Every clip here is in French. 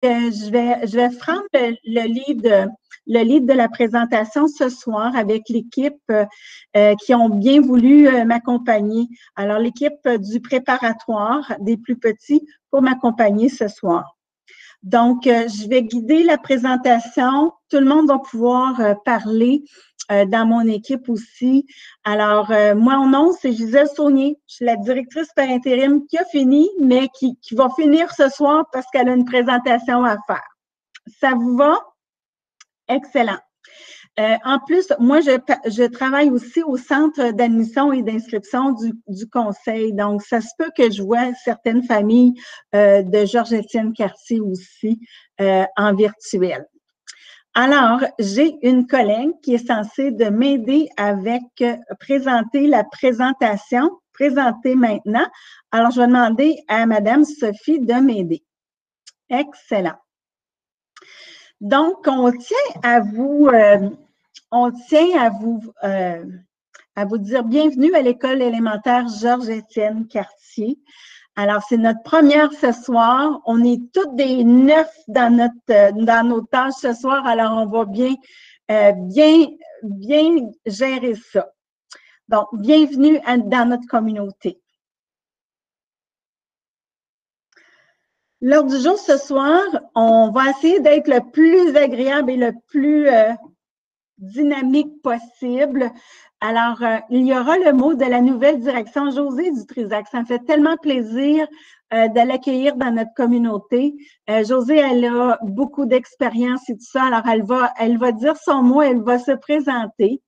je vais prendre le lead de la présentation ce soir avec l'équipe qui ont bien voulu m'accompagner. Alors, l'équipe du préparatoire des plus petits pour m'accompagner ce soir. Donc, je vais guider la présentation. Tout le monde va pouvoir parler dans mon équipe aussi. Alors, moi, mon nom, c'est Gisèle Saunier. Je suis la directrice par intérim qui a fini, mais qui va finir ce soir parce qu'elle a une présentation à faire. Ça vous va? Excellent. En plus, moi, je travaille aussi au centre d'admission et d'inscription du conseil. Donc, ça se peut que je vois certaines familles de Georges-Étienne Cartier aussi en virtuel. Alors, j'ai une collègue qui est censée de m'aider avec présenter la présentation, présenter maintenant. Alors, je vais demander à Madame Sophie de m'aider. Excellent. Donc, on tient à vous dire bienvenue à l'école élémentaire Georges-Étienne Cartier. Alors, c'est notre première ce soir. On est toutes des neufs dans nos tâches ce soir, alors on va bien gérer ça. Donc, bienvenue dans notre communauté. L'ordre du jour ce soir, on va essayer d'être le plus agréable et le plus dynamique possible. Alors, il y aura le mot de la nouvelle direction, Josée Dutrisac. Ça me fait tellement plaisir de l'accueillir dans notre communauté. Josée, elle a beaucoup d'expérience et tout ça. Alors, elle va dire son mot, elle va se présenter.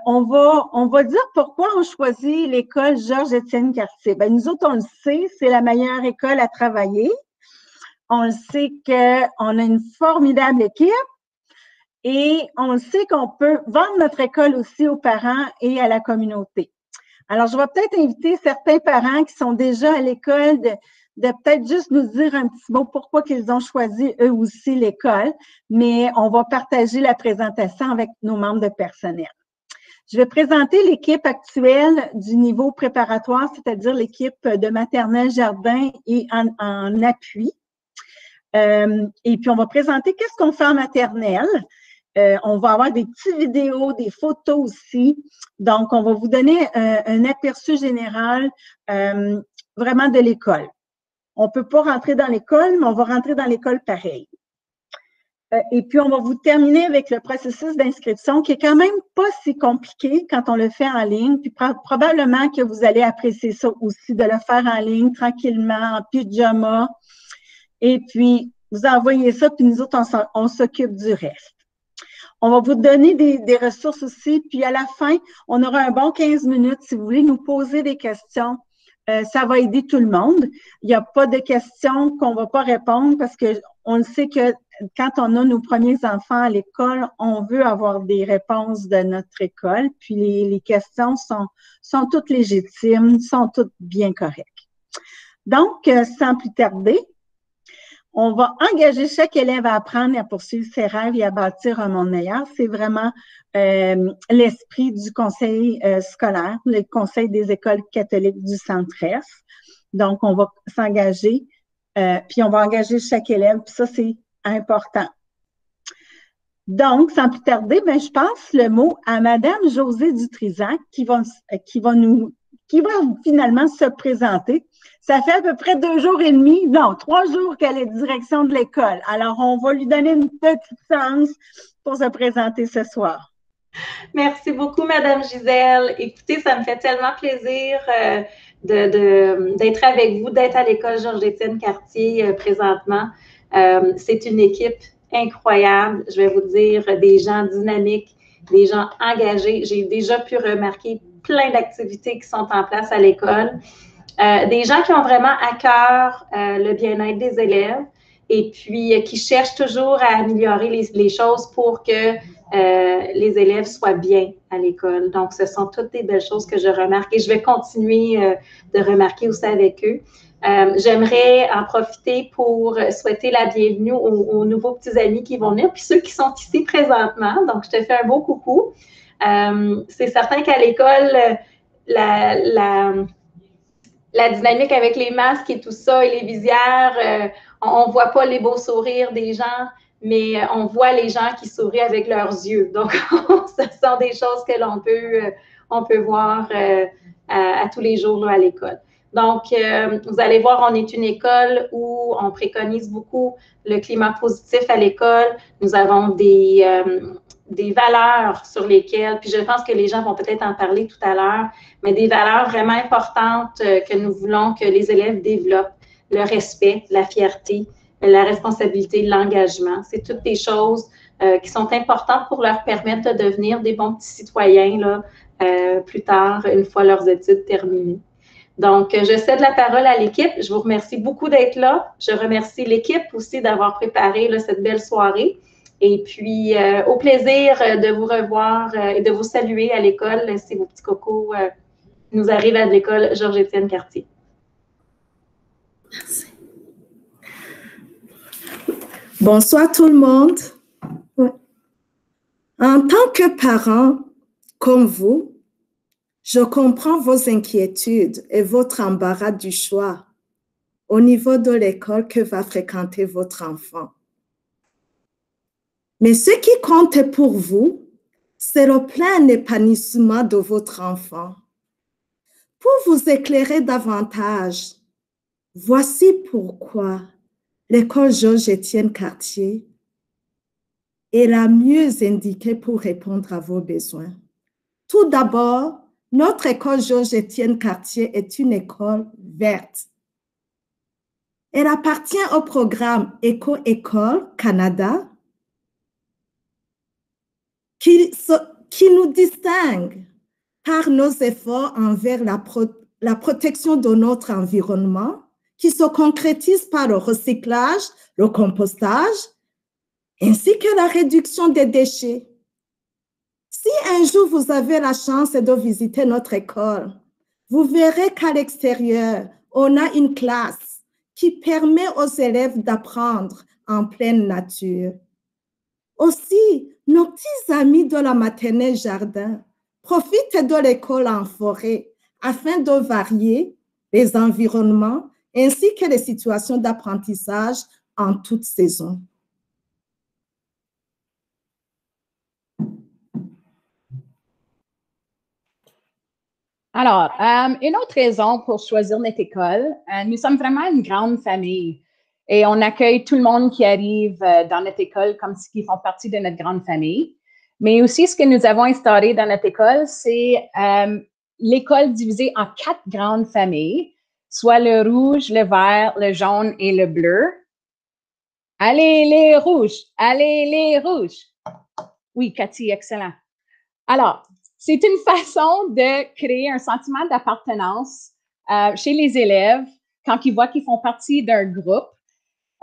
On va dire pourquoi on choisit l'école Georges-Étienne Cartier. Ben, nous autres, on le sait, c'est la meilleure école à travailler. On le sait qu'on a une formidable équipe. Et on sait qu'on peut vendre notre école aussi aux parents et à la communauté. Alors, je vais peut-être inviter certains parents qui sont déjà à l'école de peut-être juste nous dire un petit mot pourquoi qu'ils ont choisi eux aussi l'école, mais on va partager la présentation avec nos membres de personnel. Je vais présenter l'équipe actuelle du niveau préparatoire, c'est-à-dire l'équipe de maternelle, jardin et en appui. Et puis, on va présenter qu'est-ce qu'on fait en maternelle. On va avoir des petites vidéos, des photos aussi. Donc, on va vous donner un aperçu général vraiment de l'école. On ne peut pas rentrer dans l'école, mais on va rentrer dans l'école pareil. Et puis, on va vous terminer avec le processus d'inscription qui est quand même pas si compliqué quand on le fait en ligne. Puis, probablement que vous allez apprécier ça aussi, de le faire en ligne tranquillement, en pyjama. Et puis, vous envoyez ça, puis nous autres, on s'occupe du reste. On va vous donner des ressources aussi, puis à la fin, on aura un bon 15 minutes. Si vous voulez nous poser des questions, ça va aider tout le monde. Il n'y a pas de questions qu'on ne va pas répondre parce qu'on le sait que quand on a nos premiers enfants à l'école, on veut avoir des réponses de notre école, puis les questions sont toutes légitimes, sont toutes bien correctes. Donc, sans plus tarder, on va engager chaque élève à apprendre et à poursuivre ses rêves et à bâtir un monde meilleur. C'est vraiment l'esprit du conseil scolaire, le conseil des écoles catholiques du Centre-Est. Donc, on va s'engager, puis on va engager chaque élève, puis ça, c'est important. Donc, sans plus tarder, ben, je passe le mot à Madame Josée Dutrisac qui va finalement se présenter. Ça fait à peu près 2 jours et demi, non, 3 jours qu'elle est direction de l'école. Alors, on va lui donner une petite chance pour se présenter ce soir. Merci beaucoup, Madame Gisèle. Écoutez, ça me fait tellement plaisir d'être avec vous, d'être à l'école Georges-Étienne Cartier présentement. C'est une équipe incroyable, je vais vous dire, des gens dynamiques, des gens engagés. J'ai déjà pu remarquer plein d'activités qui sont en place à l'école. Des gens qui ont vraiment à cœur le bien-être des élèves et puis qui cherchent toujours à améliorer les choses pour que les élèves soient bien à l'école. Donc, ce sont toutes des belles choses que je remarque et je vais continuer de remarquer aussi avec eux. J'aimerais en profiter pour souhaiter la bienvenue aux nouveaux petits amis qui vont venir, puis ceux qui sont ici présentement. Donc, je te fais un beau coucou. C'est certain qu'à l'école, la dynamique avec les masques et tout ça et les visières, on ne voit pas les beaux sourires des gens, mais on voit les gens qui sourient avec leurs yeux. Donc, ce sont des choses que on peut voir à tous les jours là, à l'école. Donc, vous allez voir, on est une école où on préconise beaucoup le climat positif à l'école. Nous avons des valeurs sur lesquelles, puis je pense que les gens vont peut-être en parler tout à l'heure, mais des valeurs vraiment importantes que nous voulons que les élèves développent. Le respect, la fierté, la responsabilité, l'engagement. C'est toutes des choses qui sont importantes pour leur permettre de devenir des bons petits citoyens là, plus tard, une fois leurs études terminées. Donc, je cède la parole à l'équipe. Je vous remercie beaucoup d'être là. Je remercie l'équipe aussi d'avoir préparé là, cette belle soirée. Et puis, au plaisir de vous revoir et de vous saluer à l'école si vos petits cocos nous arrivent à l'école Georges-Étienne Cartier. Merci. Bonsoir tout le monde. En tant que parent comme vous, je comprends vos inquiétudes et votre embarras du choix au niveau de l'école que va fréquenter votre enfant. Mais ce qui compte pour vous, c'est le plein épanouissement de votre enfant. Pour vous éclairer davantage, voici pourquoi l'école Georges-Étienne Cartier est la mieux indiquée pour répondre à vos besoins. Tout d'abord, notre école Georges-Étienne Cartier est une école verte. Elle appartient au programme Éco-École Canada qui nous distingue par nos efforts envers la protection de notre environnement, qui se concrétise par le recyclage, le compostage, ainsi que la réduction des déchets. Si un jour vous avez la chance de visiter notre école, vous verrez qu'à l'extérieur, on a une classe qui permet aux élèves d'apprendre en pleine nature. Aussi, nos petits amis de la maternelle jardin profitent de l'école en forêt afin de varier les environnements ainsi que les situations d'apprentissage en toute saison. Alors, une autre raison pour choisir notre école, nous sommes vraiment une grande famille et on accueille tout le monde qui arrive dans notre école comme s'ils font partie de notre grande famille. Mais aussi, ce que nous avons instauré dans notre école, c'est l'école divisée en 4 grandes familles, soit le rouge, le vert, le jaune et le bleu. Allez les rouges! Allez les rouges! Oui, Cathy, excellent. Alors, c'est une façon de créer un sentiment d'appartenance chez les élèves quand ils voient qu'ils font partie d'un groupe.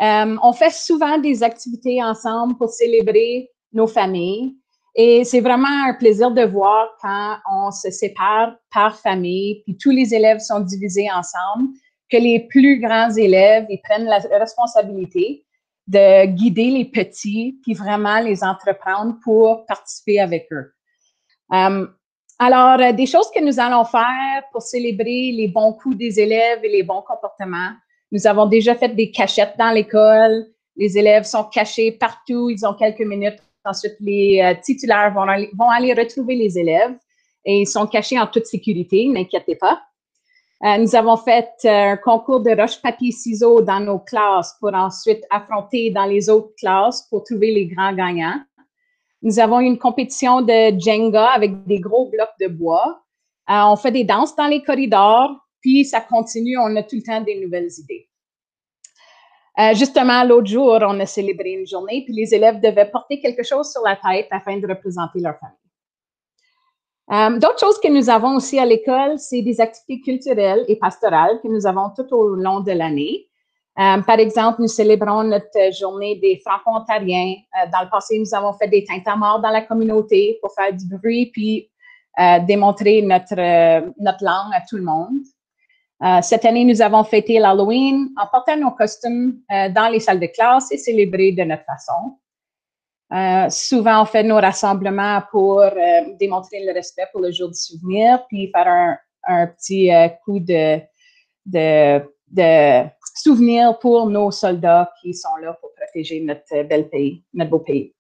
On fait souvent des activités ensemble pour célébrer nos familles et c'est vraiment un plaisir de voir quand on se sépare par famille puis tous les élèves sont divisés ensemble, que les plus grands élèves ils prennent la responsabilité de guider les petits puis vraiment les entreprendre pour participer avec eux. Alors, des choses que nous allons faire pour célébrer les bons coups des élèves et les bons comportements. Nous avons déjà fait des cachettes dans l'école. Les élèves sont cachés partout. Ils ont quelques minutes. Ensuite, les titulaires vont aller retrouver les élèves et ils sont cachés en toute sécurité, n'inquiétez pas. Nous avons fait un concours de roche-papier-ciseaux dans nos classes pour ensuite affronter dans les autres classes pour trouver les grands gagnants. Nous avons une compétition de Jenga avec des gros blocs de bois. On fait des danses dans les corridors, puis ça continue, on a tout le temps des nouvelles idées. Justement, l'autre jour, on a célébré une journée, puis les élèves devaient porter quelque chose sur la tête afin de représenter leur famille. D'autres choses que nous avons aussi à l'école, c'est des activités culturelles et pastorales que nous avons tout au long de l'année. Par exemple, nous célébrons notre journée des Franco-Ontariens. Dans le passé, nous avons fait des tintamars dans la communauté pour faire du bruit puis démontrer notre langue à tout le monde. Cette année, nous avons fêté l'Halloween en portant nos costumes dans les salles de classe et célébrer de notre façon. Souvent, on fait nos rassemblements pour démontrer le respect pour le jour du souvenir puis faire un petit coup de souvenir pour nos soldats qui sont là pour protéger notre bel pays, notre beau pays.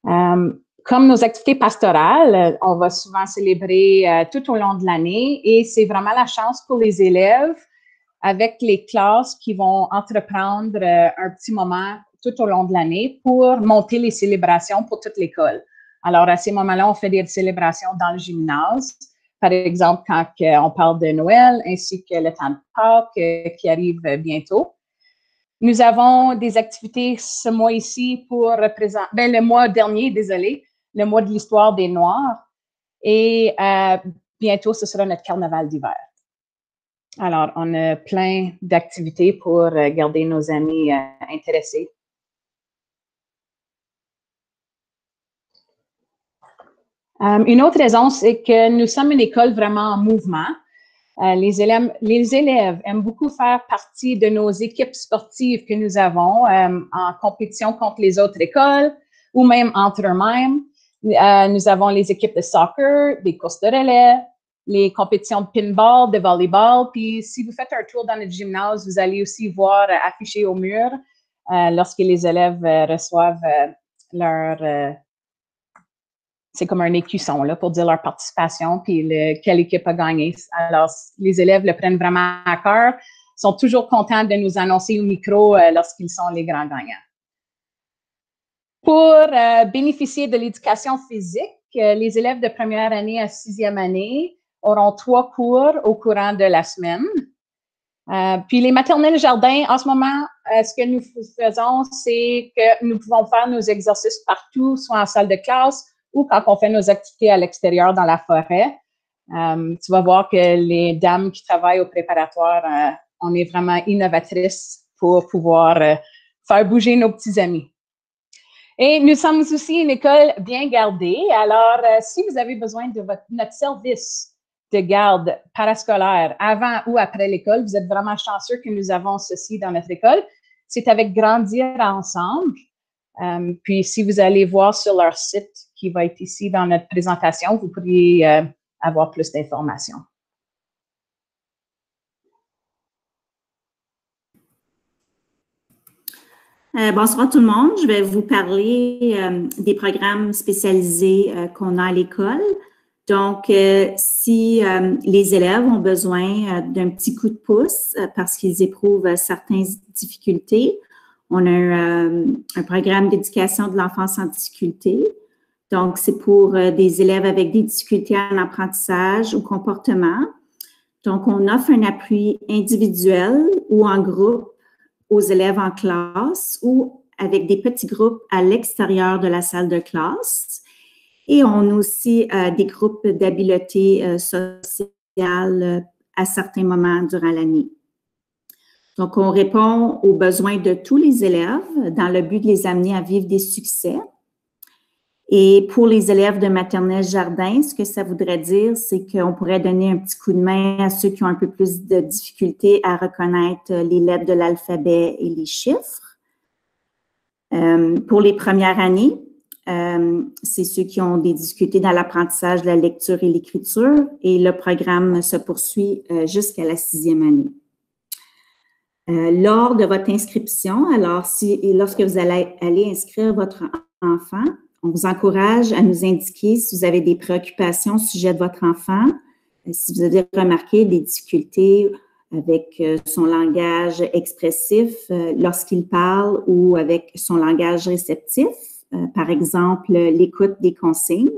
Comme nos activités pastorales, on va souvent célébrer tout au long de l'année et c'est vraiment la chance pour les élèves avec les classes qui vont entreprendre un petit moment tout au long de l'année pour monter les célébrations pour toute l'école. Alors, à ces moments-là, on fait des célébrations dans le gymnase. Par exemple, quand on parle de Noël, ainsi que le temps de Pâques qui arrive bientôt. Nous avons des activités ce mois ici pour représenter, le mois dernier, désolé, le mois de l'histoire des Noirs. Et bientôt, ce sera notre carnaval d'hiver. Alors, on a plein d'activités pour garder nos amis intéressés. Une autre raison, c'est que nous sommes une école vraiment en mouvement. Les élèves aiment beaucoup faire partie de nos équipes sportives que nous avons en compétition contre les autres écoles ou même entre eux-mêmes. Nous avons les équipes de soccer, des courses de relais, les compétitions de pinball, de volleyball. Puis, si vous faites un tour dans notre gymnase, vous allez aussi voir affiché au mur lorsque les élèves reçoivent leur... c'est comme un écusson là, pour dire leur participation puis quelle équipe a gagné. Alors, les élèves le prennent vraiment à cœur, sont toujours contents de nous annoncer au micro lorsqu'ils sont les grands gagnants. Pour bénéficier de l'éducation physique, les élèves de première année à sixième année auront 3 cours au courant de la semaine. Puis les maternelles jardins, en ce moment, ce que nous faisons, c'est que nous pouvons faire nos exercices partout, soit en salle de classe ou quand on fait nos activités à l'extérieur dans la forêt. Tu vas voir que les dames qui travaillent au préparatoire, on est vraiment innovatrices pour pouvoir faire bouger nos petits amis. Et nous sommes aussi une école bien gardée. Alors, si vous avez besoin de notre service de garde parascolaire avant ou après l'école, vous êtes vraiment chanceux que nous avons ceci dans notre école. C'est avec Grandir ensemble. Puis, si vous allez voir sur leur site qui va être ici dans notre présentation, vous pourriez avoir plus d'informations. Bonsoir tout le monde. Je vais vous parler des programmes spécialisés qu'on a à l'école. Donc, si les élèves ont besoin d'un petit coup de pouce parce qu'ils éprouvent certaines difficultés, on a un programme d'éducation de l'enfance en difficulté. Donc, c'est pour des élèves avec des difficultés en apprentissage ou comportement. Donc, on offre un appui individuel ou en groupe aux élèves en classe ou avec des petits groupes à l'extérieur de la salle de classe. Et on a aussi des groupes d'habileté sociale à certains moments durant l'année. Donc, on répond aux besoins de tous les élèves dans le but de les amener à vivre des succès. Et pour les élèves de maternelle jardin, ce que ça voudrait dire, c'est qu'on pourrait donner un petit coup de main à ceux qui ont un peu plus de difficultés à reconnaître les lettres de l'alphabet et les chiffres. Pour les premières années, c'est ceux qui ont des difficultés dans l'apprentissage de la lecture et l'écriture et le programme se poursuit jusqu'à la 6e année. Lors de votre inscription, alors lorsque vous allez inscrire votre enfant, on vous encourage à nous indiquer si vous avez des préoccupations au sujet de votre enfant, si vous avez remarqué des difficultés avec son langage expressif lorsqu'il parle ou avec son langage réceptif, par exemple l'écoute des consignes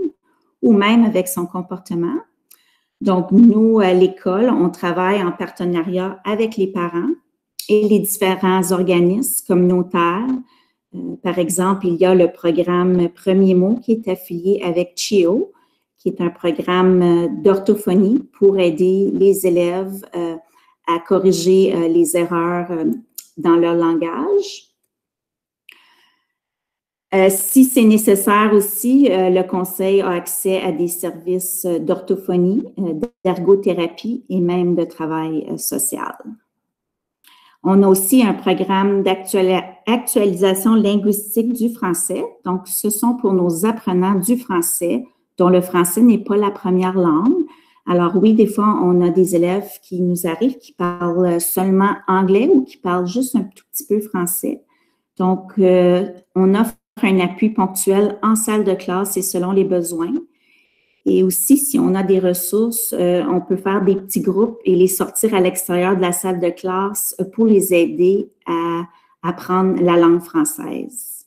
ou même avec son comportement. Donc, nous, à l'école, on travaille en partenariat avec les parents et les différents organismes communautaires. Par exemple, il y a le programme Premier mot qui est affilié avec CHEO, qui est un programme d'orthophonie pour aider les élèves à corriger les erreurs dans leur langage. Si c'est nécessaire aussi, le Conseil a accès à des services d'orthophonie, d'ergothérapie et même de travail social. On a aussi un programme d'actualisation linguistique du français. Donc, ce sont pour nos apprenants du français, dont le français n'est pas la première langue. Alors oui, des fois, on a des élèves qui nous arrivent qui parlent seulement anglais ou qui parlent juste un tout petit peu français. Donc, on offre un appui ponctuel en salle de classe et selon les besoins. Et aussi, si on a des ressources, on peut faire des petits groupes et les sortir à l'extérieur de la salle de classe pour les aider à apprendre la langue française.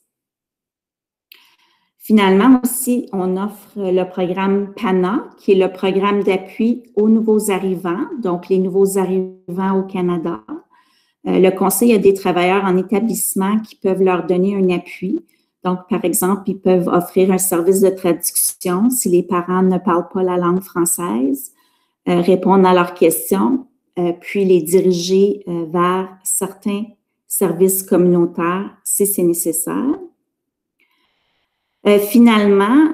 Finalement aussi, on offre le programme PANA, qui est le programme d'appui aux nouveaux arrivants, donc les nouveaux arrivants au Canada. Le Conseil a des travailleurs en établissement qui peuvent leur donner un appui. Donc, par exemple, ils peuvent offrir un service de traduction si les parents ne parlent pas la langue française, répondre à leurs questions, puis les diriger vers certains services communautaires si c'est nécessaire. Finalement,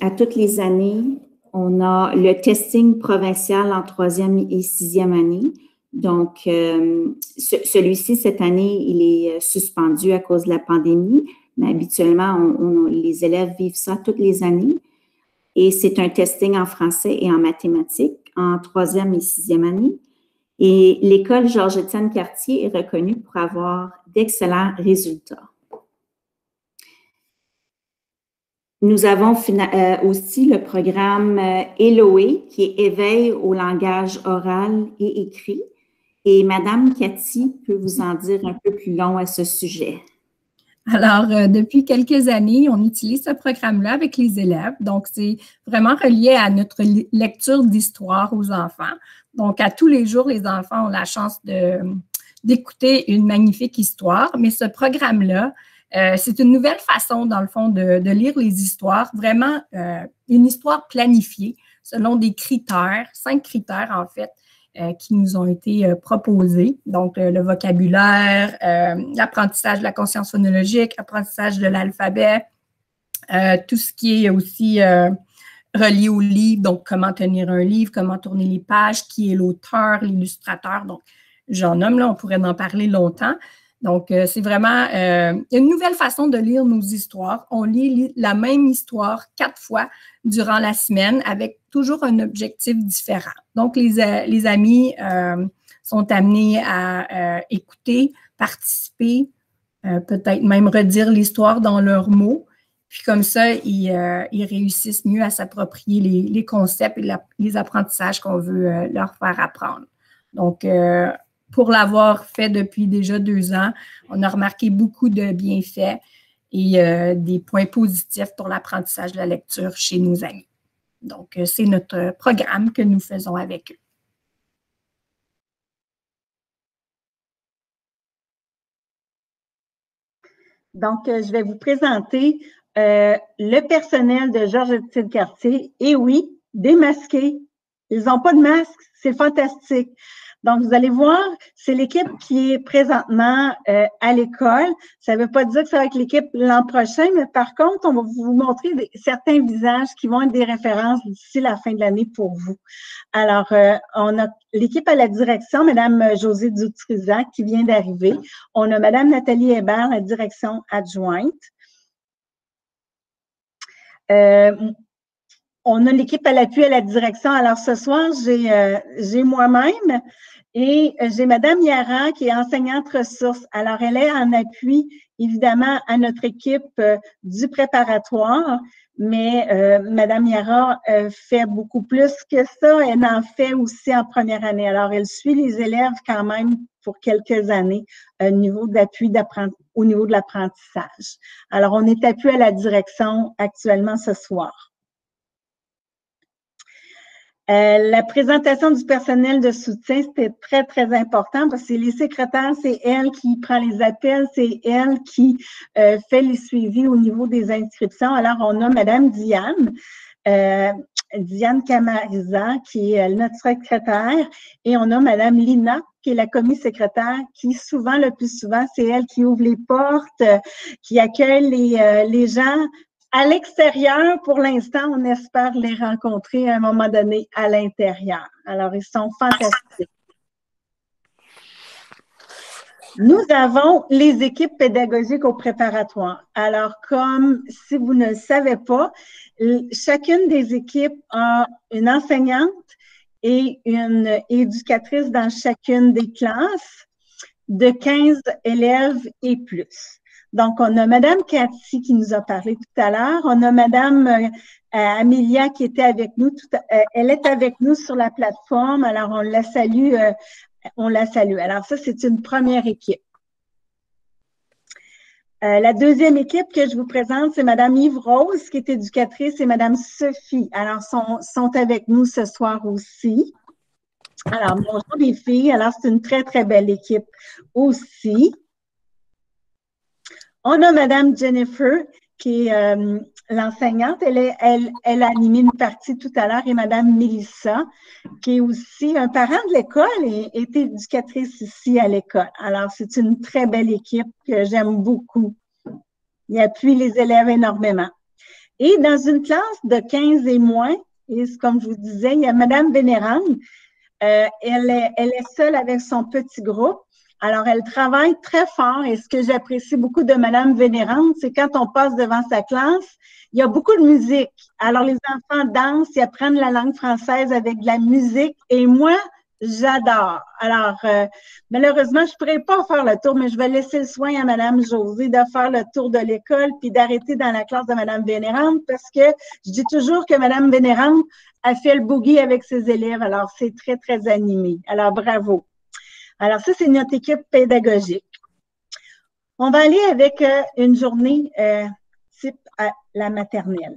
à toutes les années, on a le testing provincial en 3e et 6e année. Donc, celui-ci, cette année, il est suspendu à cause de la pandémie, mais habituellement, les élèves vivent ça toutes les années. Et c'est un testing en français et en mathématiques en 3e et 6e année. Et l'école Georges-Étienne Cartier est reconnue pour avoir d'excellents résultats. Nous avons aussi le programme ELOE, qui est Éveil au langage oral et écrit. Et Madame Cathy peut vous en dire un peu plus long à ce sujet. Alors, depuis quelques années, on utilise ce programme-là avec les élèves. Donc, c'est vraiment relié à notre lecture d'histoire aux enfants. Donc, à tous les jours, les enfants ont la chance d'écouter une magnifique histoire. Mais ce programme-là, c'est une nouvelle façon, dans le fond, de lire les histoires. Vraiment, une histoire planifiée selon des critères, 5 critères, en fait, qui nous ont été proposés. Donc, le vocabulaire, l'apprentissage de la conscience phonologique, l'apprentissage de l'alphabet, tout ce qui est aussi relié au livre, donc comment tenir un livre, comment tourner les pages, qui est l'auteur, l'illustrateur. Donc, j'en nomme, là, on pourrait en parler longtemps. Donc, c'est vraiment une nouvelle façon de lire nos histoires. On lit la même histoire 4 fois durant la semaine avec toujours un objectif différent. Donc, les amis sont amenés à écouter, participer, peut-être même redire l'histoire dans leurs mots. Puis comme ça, ils réussissent mieux à s'approprier les concepts et les apprentissages qu'on veut leur faire apprendre. Donc, pour l'avoir fait depuis déjà 2 ans, on a remarqué beaucoup de bienfaits et des points positifs pour l'apprentissage de la lecture chez nos amis. Donc, c'est notre programme que nous faisons avec eux. Donc, je vais vous présenter le personnel de Georges-Étienne Cartier. Et oui, démasqués. Ils n'ont pas de masque. C'est fantastique. Donc, vous allez voir, c'est l'équipe qui est présentement à l'école. Ça ne veut pas dire que ça va être l'équipe l'an prochain, mais par contre, on va vous montrer certains visages qui vont être des références d'ici la fin de l'année pour vous. Alors, on a l'équipe à la direction, Mme Josée Dutrisac, qui vient d'arriver. On a Mme Nathalie Hébert, la direction adjointe. On a l'équipe à l'appui à la direction. Alors, ce soir, j'ai moi-même et j'ai Mme Yara qui est enseignante ressources. Alors, elle est en appui, évidemment, à notre équipe du préparatoire, mais Mme Yara fait beaucoup plus que ça. Elle en fait aussi en première année. Alors, elle suit les élèves quand même pour quelques années au niveau d'appui au niveau de l'apprentissage. Alors, on est appui à la direction actuellement ce soir. La présentation du personnel de soutien, c'était très, très important parce que les secrétaires, c'est elle qui prend les appels, c'est elle qui fait les suivis au niveau des inscriptions. Alors, on a Mme Diane, Diane Camariza, qui est notre secrétaire, et on a Mme Lina, qui est la commis secrétaire, qui souvent, le plus souvent, c'est elle qui ouvre les portes, qui accueille les gens à l'extérieur. Pour l'instant, on espère les rencontrer à un moment donné à l'intérieur. Alors, ils sont fantastiques. Nous avons les équipes pédagogiques au préparatoire. Alors, comme si vous ne le savez pas, chacune des équipes a une enseignante et une éducatrice dans chacune des classes de 15 élèves et plus. Donc, on a Madame Cathy qui nous a parlé tout à l'heure. On a Madame Amelia qui était avec nous. Elle est avec nous sur la plateforme. Alors, on la salue. Alors, ça, c'est une première équipe. La deuxième équipe que je vous présente, c'est Madame Yves Rose qui est éducatrice et Madame Sophie. Alors, sont avec nous ce soir aussi. Alors, bonjour les filles. Alors, c'est une très, très belle équipe aussi. On a Madame Jennifer, qui est l'enseignante. Elle a animé une partie tout à l'heure, et Madame Mélissa, qui est aussi un parent de l'école et est éducatrice ici à l'école. Alors, c'est une très belle équipe que j'aime beaucoup. Il appuie les élèves énormément. Et dans une classe de 15 et moins, et comme je vous disais, il y a Madame Vénérande. Elle est seule avec son petit groupe. Alors, elle travaille très fort et ce que j'apprécie beaucoup de Madame Vénérande, c'est quand on passe devant sa classe, il y a beaucoup de musique. Alors, les enfants dansent, ils apprennent la langue française avec de la musique et moi, j'adore. Alors, malheureusement, je ne pourrais pas faire le tour, mais je vais laisser le soin à Madame Josée de faire le tour de l'école puis d'arrêter dans la classe de Madame Vénérande parce que je dis toujours que Madame Vénérande a fait le boogie avec ses élèves. Alors, c'est très, très animé. Alors, bravo. Alors, ça, c'est notre équipe pédagogique. On va aller avec une journée type à la maternelle.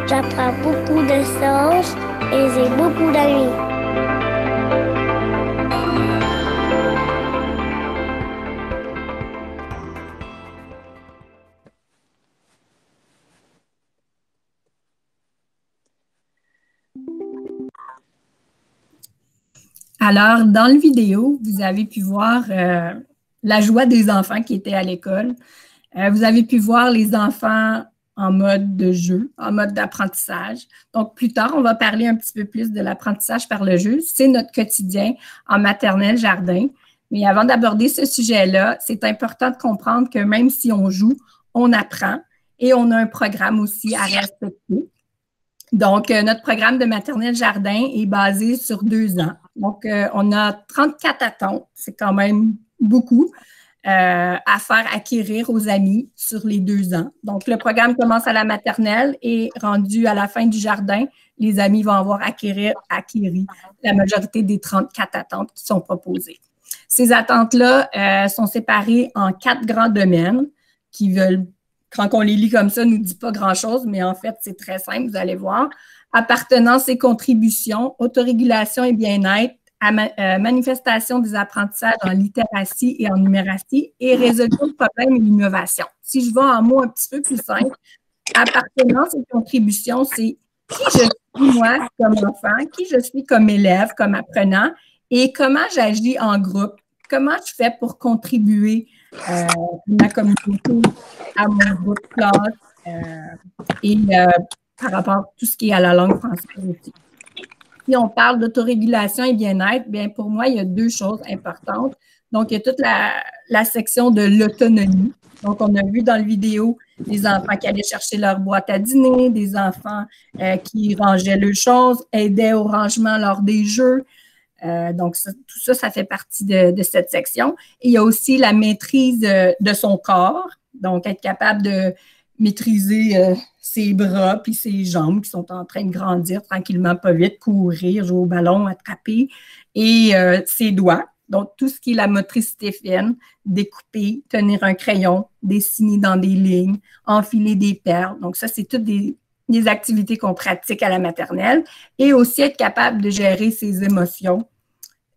J'apprends beaucoup de choses et j'ai beaucoup d'amis. Alors, dans le vidéo, vous avez pu voir la joie des enfants qui étaient à l'école. Vous avez pu voir les enfants en mode de jeu, en mode d'apprentissage. Donc, plus tard, on va parler un petit peu plus de l'apprentissage par le jeu. C'est notre quotidien en maternelle jardin. Mais avant d'aborder ce sujet-là, c'est important de comprendre que même si on joue, on apprend et on a un programme aussi à respecter. Donc, notre programme de maternelle jardin est basé sur 2 ans. Donc, on a 34 attentes, c'est quand même beaucoup, à faire acquérir aux amis sur les 2 ans. Donc, le programme commence à la maternelle et rendu à la fin du jardin, les amis vont avoir acquéri la majorité des 34 attentes qui sont proposées. Ces attentes-là sont séparées en 4 grands domaines qui veulent, quand on les lit comme ça, ne nous dit pas grand-chose, mais en fait, c'est très simple, vous allez voir. Appartenance et contribution, autorégulation et bien-être, manifestation des apprentissages en littératie et en numératie et résolution de problèmes et l'innovation. Si je vais en mots un petit peu plus simples, appartenance et contribution, c'est qui je suis moi comme enfant, qui je suis comme élève, comme apprenant et comment j'agis en groupe, comment je fais pour contribuer à ma communauté, à mon groupe de classe et par rapport à tout ce qui est à la langue française aussi. Si on parle d'autorégulation et bien-être, bien pour moi, il y a 2 choses importantes. Donc, il y a toute la section de l'autonomie. Donc, on a vu dans la vidéo des enfants qui allaient chercher leur boîte à dîner, des enfants qui rangeaient leurs choses, aidaient au rangement lors des jeux. Donc, tout ça, ça fait partie de cette section. Et il y a aussi la maîtrise de son corps. Donc, être capable de maîtriser ses bras puis ses jambes qui sont en train de grandir tranquillement, pas vite, courir, jouer au ballon, attraper, et ses doigts. Donc, tout ce qui est la motricité fine, découper, tenir un crayon, dessiner dans des lignes, enfiler des perles. Donc, ça, c'est toutes des activités qu'on pratique à la maternelle. Et aussi être capable de gérer ses émotions,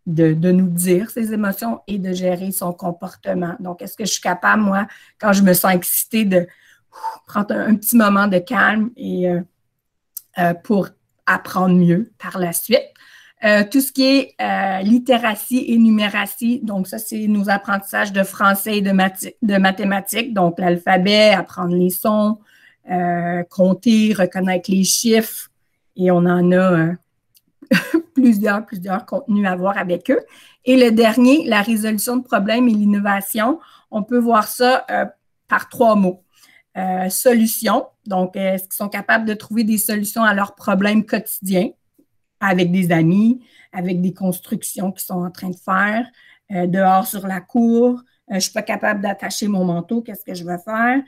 de nous dire ses émotions et de gérer son comportement. Donc, est-ce que je suis capable, moi, quand je me sens excitée, de prendre un petit moment de calme et pour apprendre mieux par la suite. Tout ce qui est littératie et numératie, donc ça, c'est nos apprentissages de français et de mathématiques, donc l'alphabet, apprendre les sons, compter, reconnaître les chiffres, et on en a plusieurs contenus à voir avec eux. Et le dernier, la résolution de problèmes et l'innovation, on peut voir ça par 3 mots. Solutions, donc est-ce qu'ils sont capables de trouver des solutions à leurs problèmes quotidiens avec des amis, avec des constructions qu'ils sont en train de faire, dehors sur la cour, je ne suis pas capable d'attacher mon manteau, qu'est-ce que je vais faire?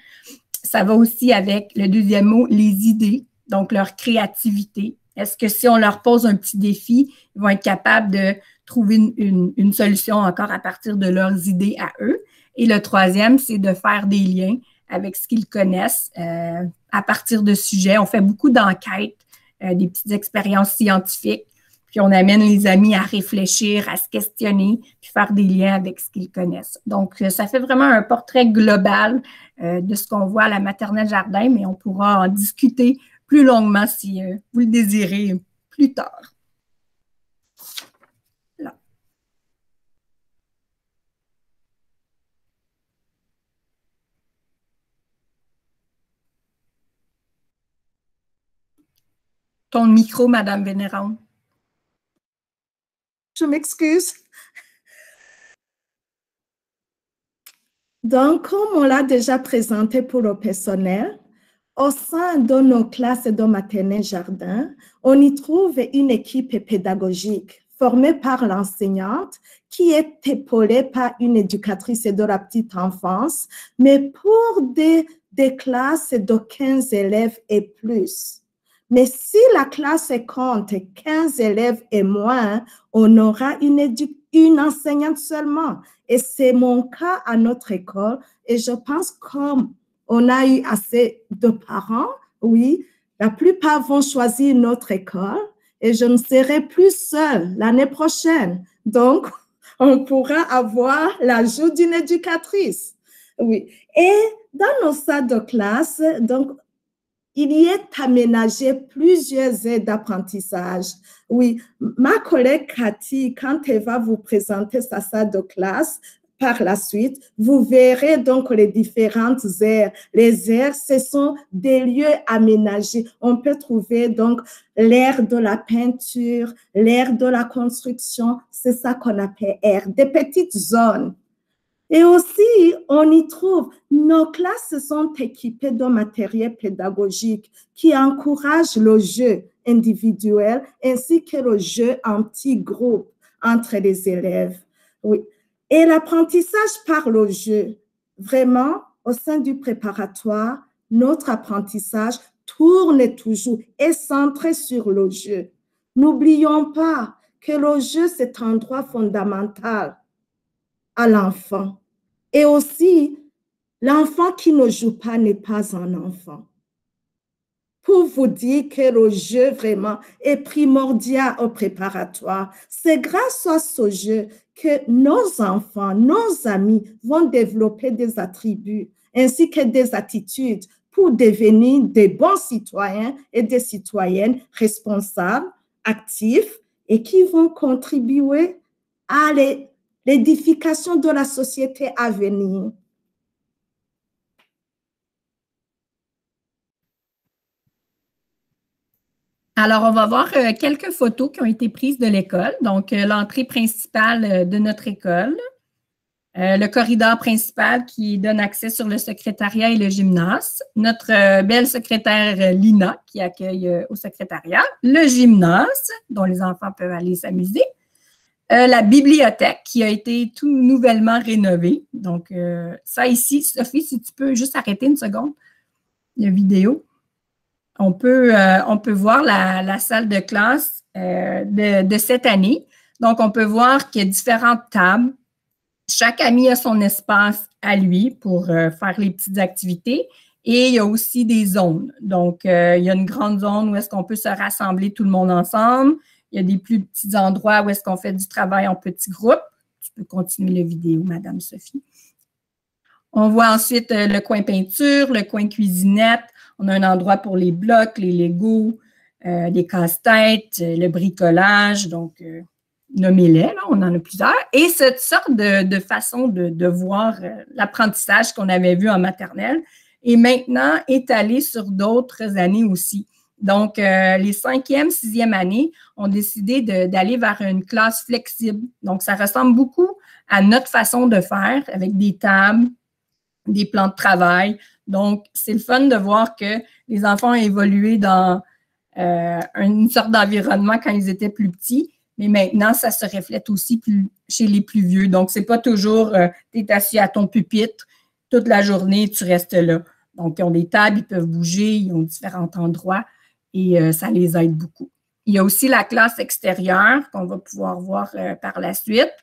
Ça va aussi avec le 2e mot, les idées, donc leur créativité. Est-ce que si on leur pose un petit défi, ils vont être capables de trouver une solution encore à partir de leurs idées à eux? Et le 3e, c'est de faire des liens avec ce qu'ils connaissent à partir de sujets. On fait beaucoup d'enquêtes, des petites expériences scientifiques, puis on amène les amis à réfléchir, à se questionner, puis faire des liens avec ce qu'ils connaissent. Donc, ça fait vraiment un portrait global de ce qu'on voit à la maternelle jardin, mais on pourra en discuter plus longuement si vous le désirez plus tard. Là. Ton micro, Madame Vénérande. Je m'excuse. Donc, comme on l'a déjà présenté pour le personnel, au sein de nos classes de maternelle jardin, on y trouve une équipe pédagogique formée par l'enseignante qui est épaulée par une éducatrice de la petite enfance, mais pour des classes de 15 élèves et plus. Mais si la classe compte 15 élèves et moins, on aura une enseignante seulement. Et c'est mon cas à notre école. Et je pense comme on a eu assez de parents, oui, la plupart vont choisir notre école et je ne serai plus seule l'année prochaine. Donc, on pourra avoir l'ajout d'une éducatrice. Oui. Et dans nos salles de classe, donc, il y est aménagé plusieurs aides d'apprentissage. Oui, ma collègue Cathy, quand elle va vous présenter sa salle de classe, par la suite, vous verrez donc les différentes aires. Les aires, ce sont des lieux aménagés. On peut trouver donc l'aire de la peinture, l'aire de la construction, c'est ça qu'on appelle aires, des petites zones. Et aussi, on y trouve, nos classes sont équipées de matériel pédagogique qui encourage le jeu individuel ainsi que le jeu en petits groupes entre les élèves. Oui. Et l'apprentissage par le jeu, vraiment, au sein du préparatoire, notre apprentissage tourne toujours, est centré sur le jeu. N'oublions pas que le jeu, c'est un droit fondamental à l'enfant. Et aussi, l'enfant qui ne joue pas n'est pas un enfant. Pour vous dire que le jeu vraiment est primordial au préparatoire, c'est grâce à ce jeu que nos enfants, nos amis vont développer des attributs ainsi que des attitudes pour devenir des bons citoyens et des citoyennes responsables, actifs et qui vont contribuer à l'édification de la société à venir. Alors, on va voir quelques photos qui ont été prises de l'école. Donc, l'entrée principale de notre école, le corridor principal qui donne accès sur le secrétariat et le gymnase, notre belle secrétaire Lina qui accueille au secrétariat, le gymnase dont les enfants peuvent aller s'amuser, la bibliothèque qui a été tout nouvellement rénovée. Donc, ça ici, Sophie, si tu peux juste arrêter une seconde, la vidéo. On peut voir la salle de classe de cette année. Donc, on peut voir qu'il y a différentes tables. Chaque ami a son espace à lui pour faire les petites activités. Et il y a aussi des zones. Donc, il y a une grande zone où est-ce qu'on peut se rassembler tout le monde ensemble. Il y a des plus petits endroits où est-ce qu'on fait du travail en petits groupes. Tu peux continuer la vidéo, Madame Sophie. On voit ensuite le coin peinture, le coin cuisinette. On a un endroit pour les blocs, les Legos, les casse-têtes, le bricolage. Donc, nommez-les, là, on en a plusieurs. Et cette sorte de façon de voir l'apprentissage qu'on avait vu en maternelle est maintenant étalée sur d'autres années aussi. Donc, les 5e, 6e années ont décidé d'aller vers une classe flexible. Donc, ça ressemble beaucoup à notre façon de faire avec des tables, des plans de travail. Donc, c'est le fun de voir que les enfants ont évolué dans une sorte d'environnement quand ils étaient plus petits, mais maintenant, ça se reflète aussi chez les plus vieux. Donc, c'est pas toujours tu es assis à ton pupitre toute la journée, tu restes là. Donc, ils ont des tables, ils peuvent bouger, ils ont différents endroits et ça les aide beaucoup. Il y a aussi la classe extérieure qu'on va pouvoir voir par la suite.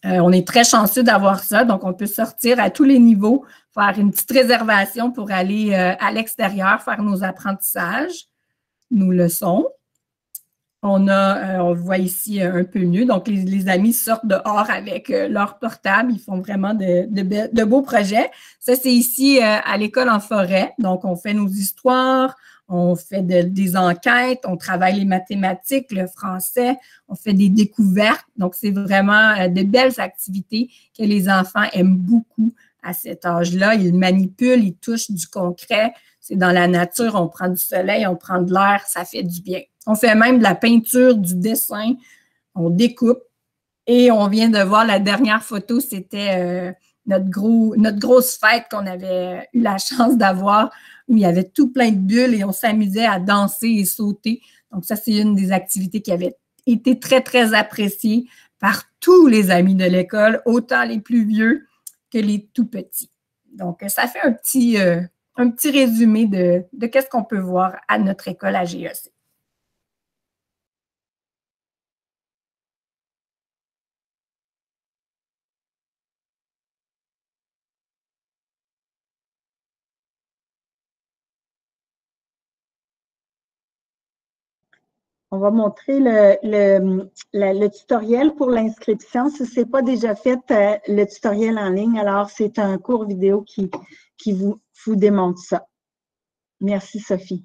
On est très chanceux d'avoir ça, donc on peut sortir à tous les niveaux, faire une petite réservation pour aller à l'extérieur, faire nos apprentissages, nos leçons. On voit ici un peu mieux, donc les amis sortent dehors avec leur portable, ils font vraiment de beaux projets. Ça, c'est ici à l'école en forêt, donc on fait nos histoires, on fait des enquêtes, on travaille les mathématiques, le français, on fait des découvertes. Donc, c'est vraiment de belles activités que les enfants aiment beaucoup à cet âge-là. Ils manipulent, ils touchent du concret. C'est dans la nature, on prend du soleil, on prend de l'air, ça fait du bien. On fait même de la peinture, du dessin, on découpe. Et on vient de voir la dernière photo, c'était notre grosse fête qu'on avait eu la chance d'avoir, où il y avait tout plein de bulles et on s'amusait à danser et sauter. Donc, ça, c'est une des activités qui avait été très, très appréciée par tous les amis de l'école, autant les plus vieux que les tout petits. Donc, ça fait un petit résumé de qu'est-ce qu'on peut voir à notre école à GEC. On va montrer le tutoriel pour l'inscription. Si ce n'est pas déjà fait, le tutoriel en ligne, alors c'est un court vidéo qui vous démontre ça. Merci, Sophie.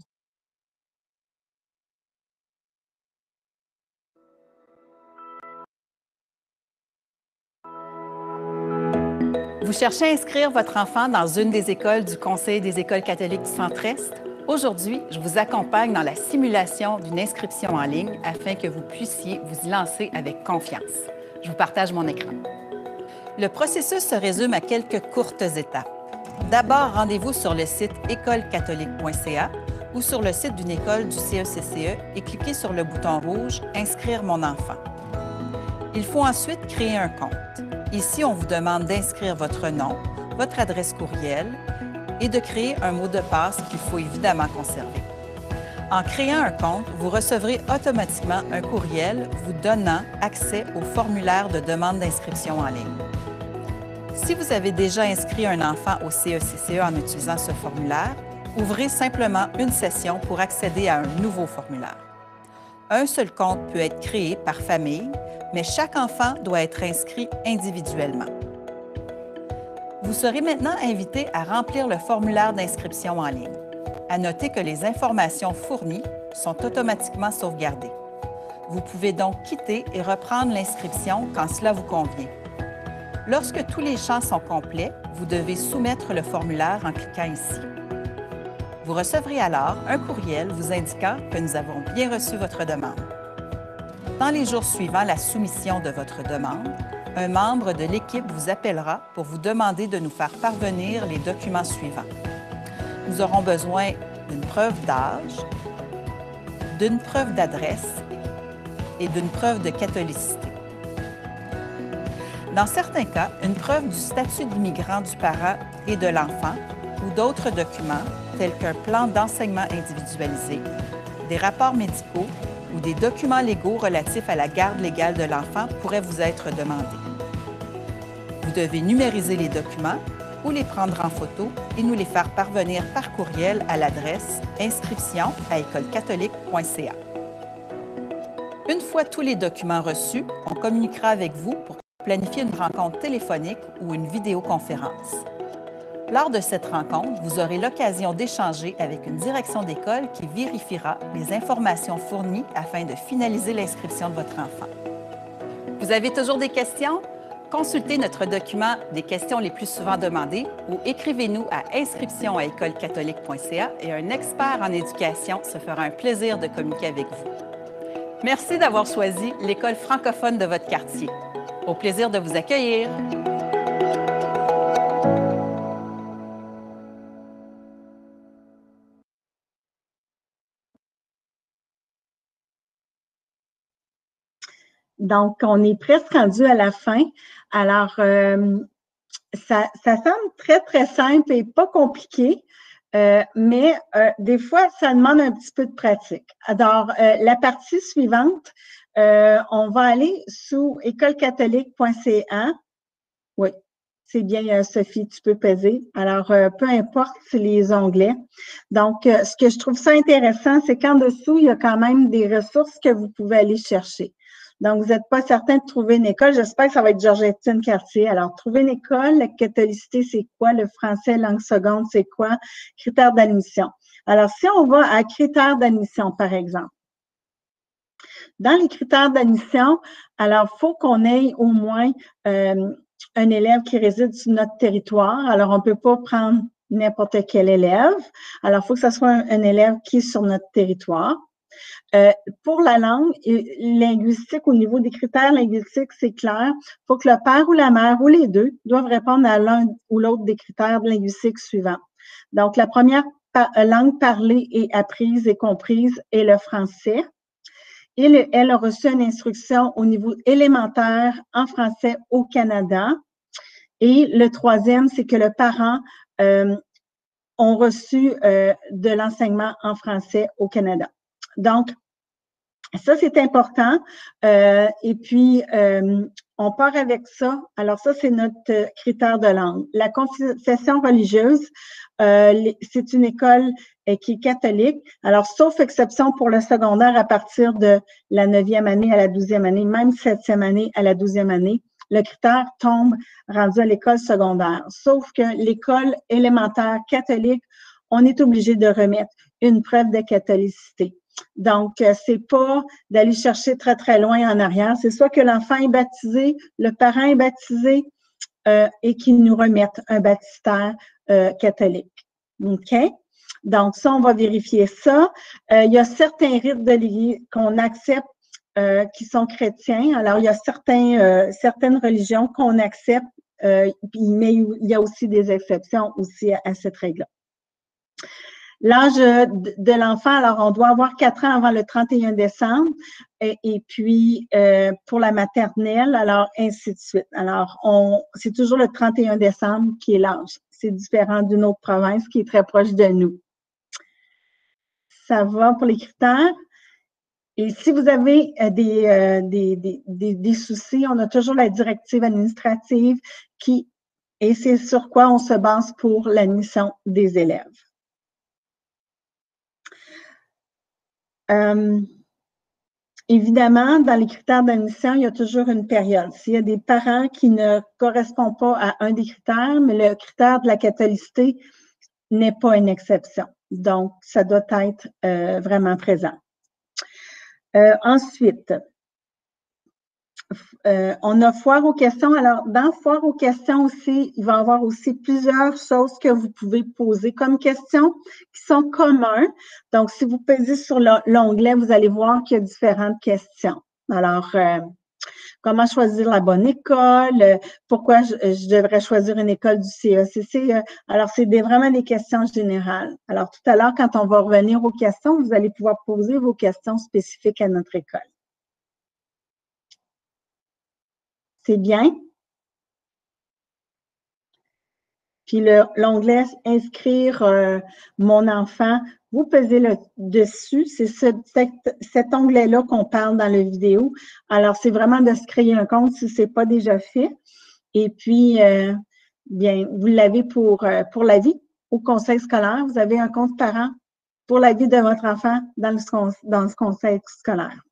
Vous cherchez à inscrire votre enfant dans une des écoles du Conseil des écoles catholiques du Centre-Est? Aujourd'hui, je vous accompagne dans la simulation d'une inscription en ligne afin que vous puissiez vous y lancer avec confiance. Je vous partage mon écran. Le processus se résume à quelques courtes étapes. D'abord, rendez-vous sur le site écolecatholique.ca ou sur le site d'une école du CECCE et cliquez sur le bouton rouge « Inscrire mon enfant ». Il faut ensuite créer un compte. Ici, on vous demande d'inscrire votre nom, votre adresse courriel et de créer un mot de passe qu'il faut évidemment conserver. En créant un compte, vous recevrez automatiquement un courriel vous donnant accès au formulaire de demande d'inscription en ligne. Si vous avez déjà inscrit un enfant au CECCE en utilisant ce formulaire, ouvrez simplement une session pour accéder à un nouveau formulaire. Un seul compte peut être créé par famille, mais chaque enfant doit être inscrit individuellement. Vous serez maintenant invité à remplir le formulaire d'inscription en ligne. À noter que les informations fournies sont automatiquement sauvegardées. Vous pouvez donc quitter et reprendre l'inscription quand cela vous convient. Lorsque tous les champs sont complets, vous devez soumettre le formulaire en cliquant ici. Vous recevrez alors un courriel vous indiquant que nous avons bien reçu votre demande. Dans les jours suivant la soumission de votre demande, un membre de l'équipe vous appellera pour vous demander de nous faire parvenir les documents suivants. Nous aurons besoin d'une preuve d'âge, d'une preuve d'adresse et d'une preuve de catholicité. Dans certains cas, une preuve du statut d'immigrant du parent et de l'enfant ou d'autres documents tels qu'un plan d'enseignement individualisé, des rapports médicaux ou des documents légaux relatifs à la garde légale de l'enfant pourraient vous être demandés. Vous devez numériser les documents ou les prendre en photo et nous les faire parvenir par courriel à l'adresse inscription@écolecatholique.ca. Une fois tous les documents reçus, on communiquera avec vous pour planifier une rencontre téléphonique ou une vidéoconférence. Lors de cette rencontre, vous aurez l'occasion d'échanger avec une direction d'école qui vérifiera les informations fournies afin de finaliser l'inscription de votre enfant. Vous avez toujours des questions? Consultez notre document des questions les plus souvent demandées ou écrivez-nous à inscription@écolecatholique.ca et un expert en éducation se fera un plaisir de communiquer avec vous. Merci d'avoir choisi l'école francophone de votre quartier. Au plaisir de vous accueillir. Donc, on est presque rendu à la fin. Alors, ça semble très, très simple et pas compliqué, mais des fois, ça demande un petit peu de pratique. Alors, la partie suivante, on va aller sous écolecatholique.ca. Oui, c'est bien, Sophie, tu peux peser. Alors, peu importe les onglets. Donc, ce que je trouve ça intéressant, c'est qu'en dessous, il y a quand même des ressources que vous pouvez aller chercher. Donc, vous n'êtes pas certain de trouver une école. J'espère que ça va être Georgette-Étienne Cartier. Alors, trouver une école, la catholicité, c'est quoi? Le français, langue seconde, c'est quoi? Critères d'admission. Alors, si on va à critères d'admission, par exemple, dans les critères d'admission, alors, il faut qu'on ait au moins un élève qui réside sur notre territoire. Alors, on ne peut pas prendre n'importe quel élève. Alors, il faut que ce soit un élève qui est sur notre territoire. Pour la langue linguistique, au niveau des critères linguistiques, c'est clair. Il faut que le père ou la mère ou les deux doivent répondre à l'un ou l'autre des critères linguistiques suivants. Donc, la première langue parlée et apprise et comprise est le français. Elle a reçu une instruction au niveau élémentaire en français au Canada. Et le troisième, c'est que le parent ont reçu de l'enseignement en français au Canada. Donc, ça, c'est important. Et puis, on part avec ça. Alors, ça, c'est notre critère de langue. La confession religieuse, c'est une école qui est catholique. Alors, sauf exception pour le secondaire à partir de la 9e année à la 12e année, même 7e année à la 12e année, le critère tombe rendu à l'école secondaire. Sauf que l'école élémentaire catholique, on est obligé de remettre une preuve de catholicité. Donc, c'est pas d'aller chercher très, très loin en arrière. C'est soit que l'enfant est baptisé, le parent est baptisé et qu'il nous remette un baptistère catholique. OK? Donc, ça, on va vérifier ça. Il y a certains rites de l'Église qu'on accepte qui sont chrétiens. Alors, il y a certaines religions qu'on accepte, mais il y a aussi des exceptions aussi à cette règle-là. L'âge de l'enfant, alors on doit avoir 4 ans avant le 31 décembre et puis pour la maternelle, alors ainsi de suite. Alors, c'est toujours le 31 décembre qui est l'âge. C'est différent d'une autre province qui est très proche de nous. Ça va pour les critères. Et si vous avez des soucis, on a toujours la directive administrative et c'est sur quoi on se base pour l'admission des élèves. Évidemment, dans les critères d'admission, il y a toujours une période. S'il y a des parents qui ne correspondent pas à un des critères, mais le critère de la catholicité n'est pas une exception. Donc, ça doit être vraiment présent. Ensuite, on a foire aux questions. Alors, dans foire aux questions aussi, il va y avoir aussi plusieurs choses que vous pouvez poser comme questions qui sont communes. Donc, si vous pesez sur l'onglet, vous allez voir qu'il y a différentes questions. Alors, comment choisir la bonne école? Pourquoi je devrais choisir une école du CECC? Alors, c'est vraiment des questions générales. Alors, tout à l'heure, quand on va revenir aux questions, vous allez pouvoir poser vos questions spécifiques à notre école. C'est bien? Puis l'onglet « Inscrire mon enfant », vous pesez dessus. C'est cet onglet-là qu'on parle dans la vidéo. Alors, c'est vraiment de se créer un compte si ce n'est pas déjà fait. Et puis, bien, vous l'avez pour la vie au conseil scolaire. Vous avez un compte parent pour la vie de votre enfant dans ce conseil scolaire.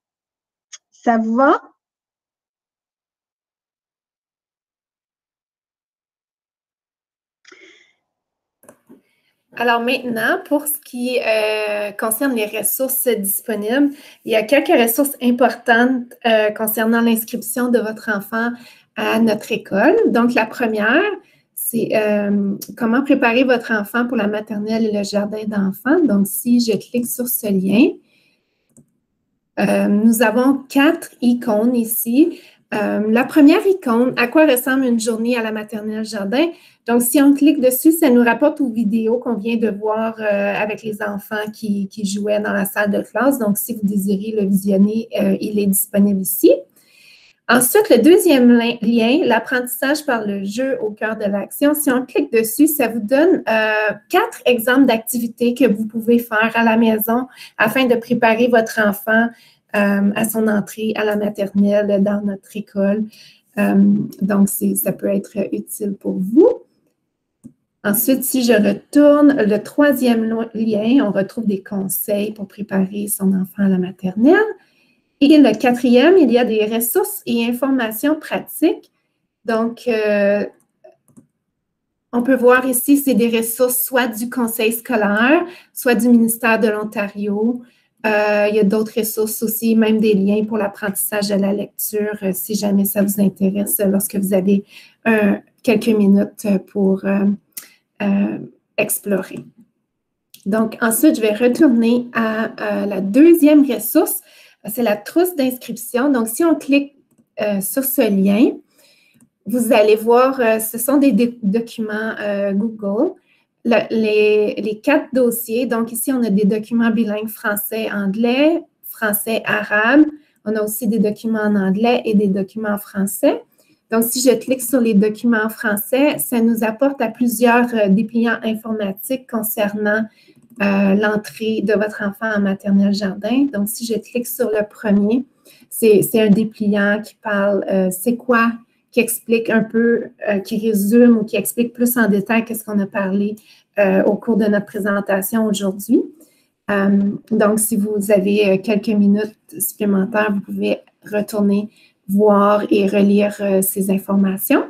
Ça vous va? Alors maintenant, pour ce qui concerne les ressources disponibles, il y a quelques ressources importantes concernant l'inscription de votre enfant à notre école. Donc, la première, c'est comment préparer votre enfant pour la maternelle et le jardin d'enfants. Donc, si je clique sur ce lien, nous avons 4 icônes ici. La première icône, à quoi ressemble une journée à la maternelle jardin? Donc, si on clique dessus, ça nous rapporte aux vidéos qu'on vient de voir avec les enfants qui jouaient dans la salle de classe. Donc, si vous désirez le visionner, il est disponible ici. Ensuite, le deuxième lien, l'apprentissage par le jeu au cœur de l'action. Si on clique dessus, ça vous donne 4 exemples d'activités que vous pouvez faire à la maison afin de préparer votre enfant à son entrée à la maternelle dans notre école. Donc, ça peut être utile pour vous. Ensuite, si je retourne, le troisième lien, on retrouve des conseils pour préparer son enfant à la maternelle. Et le quatrième, il y a des ressources et informations pratiques. Donc, on peut voir ici, c'est des ressources soit du conseil scolaire, soit du ministère de l'Ontario. Il y a d'autres ressources aussi, même des liens pour l'apprentissage de la lecture, si jamais ça vous intéresse, lorsque vous avez quelques minutes pour explorer. Donc, ensuite, je vais retourner à la deuxième ressource, c'est la trousse d'inscription. Donc, si on clique sur ce lien, vous allez voir, ce sont des documents Google. Les 4 dossiers, donc ici, on a des documents bilingues français-anglais, français-arabe. On a aussi des documents en anglais et des documents en français. Donc, si je clique sur les documents en français, ça nous apporte à plusieurs dépliants informatiques concernant l'entrée de votre enfant en maternelle jardin. Donc, si je clique sur le premier, c'est un dépliant qui parle, c'est quoi, qui explique un peu, qui résume ou qui explique plus en détail qu'est-ce qu'on a parlé au cours de notre présentation aujourd'hui. Donc, si vous avez quelques minutes supplémentaires, vous pouvez retourner voir et relire ces informations.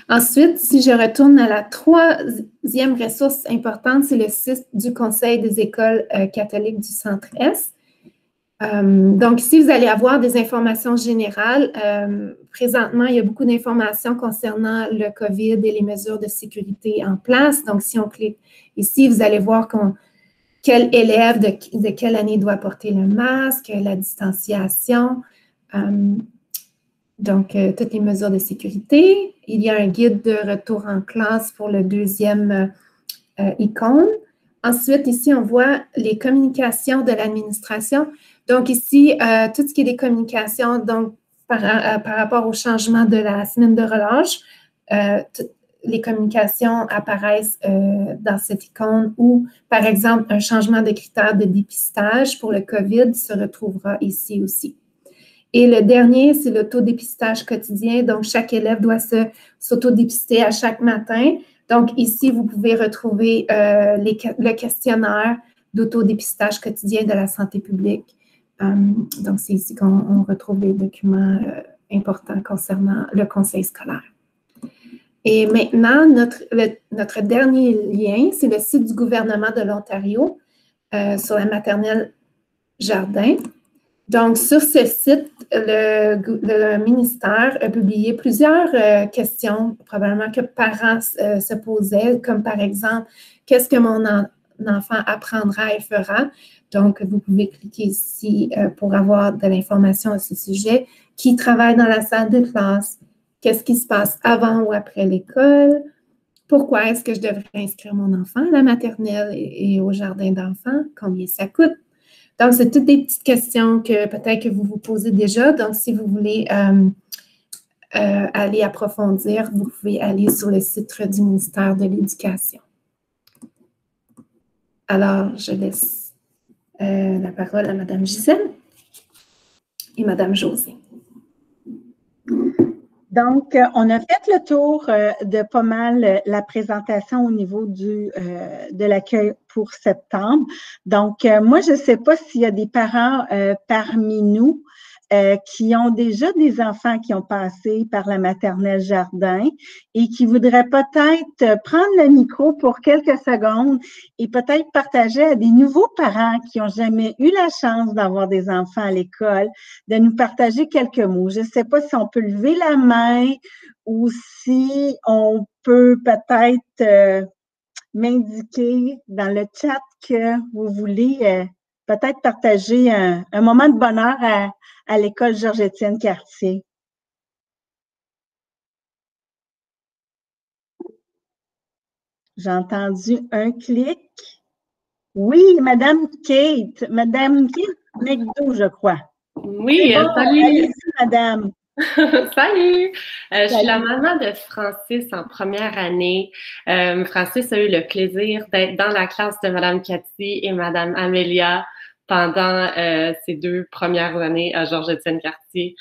Ensuite, si je retourne à la troisième ressource importante, c'est le site du Conseil des écoles catholiques du Centre-Est. Donc, ici, vous allez avoir des informations générales. Présentement, il y a beaucoup d'informations concernant le COVID et les mesures de sécurité en place. Donc, si on clique ici, vous allez voir quel élève de quelle année doit porter le masque, la distanciation, donc toutes les mesures de sécurité. Il y a un guide de retour en classe pour le deuxième icône. Ensuite, ici, on voit les communications de l'administration. Donc, ici, tout ce qui est des communications, donc par rapport au changement de la semaine de relâche, les communications apparaissent dans cette icône ou, par exemple, un changement de critères de dépistage pour le COVID se retrouvera ici aussi. Et le dernier, c'est l'autodépistage quotidien. Donc, chaque élève doit s'autodépister à chaque matin. Donc, ici, vous pouvez retrouver le questionnaire d'autodépistage quotidien de la santé publique. Donc, c'est ici qu'on retrouve les documents importants concernant le conseil scolaire. Et maintenant, notre dernier lien, c'est le site du gouvernement de l'Ontario sur la maternelle Jardin. Donc, sur ce site, le ministère a publié plusieurs questions, probablement que parents se posaient, comme par exemple, qu'est-ce que mon enfant apprendra et fera? Donc, vous pouvez cliquer ici pour avoir de l'information à ce sujet. Qui travaille dans la salle de classe? Qu'est-ce qui se passe avant ou après l'école? Pourquoi est-ce que je devrais inscrire mon enfant à la maternelle et au jardin d'enfants? Combien ça coûte? Donc, c'est toutes des petites questions que peut-être que vous vous posez déjà. Donc, si vous voulez aller approfondir, vous pouvez aller sur le site du ministère de l'Éducation. Alors, je laisse la parole à Mme Gisèle et Mme Josée. Donc, on a fait le tour de pas mal la présentation au niveau de l'accueil pour septembre. Donc, moi, je ne sais pas s'il y a des parents parmi nous qui ont déjà des enfants qui ont passé par la maternelle Jardin et qui voudraient peut-être prendre le micro pour quelques secondes et peut-être partager à des nouveaux parents qui n'ont jamais eu la chance d'avoir des enfants à l'école, de nous partager quelques mots. Je ne sais pas si on peut lever la main ou si on peut peut-être m'indiquer dans le chat que vous voulez peut-être partager un moment de bonheur à l'école Georges-Étienne Cartier. J'ai entendu un clic. Oui, Madame Kate McDo, je crois. Oui, bon, salut. Madame. Salut! Je suis la maman de Francis en première année. Francis a eu le plaisir d'être dans la classe de Madame Cathy et Madame Amélia pendant ces 2 premières années à Georges-Étienne Cartier.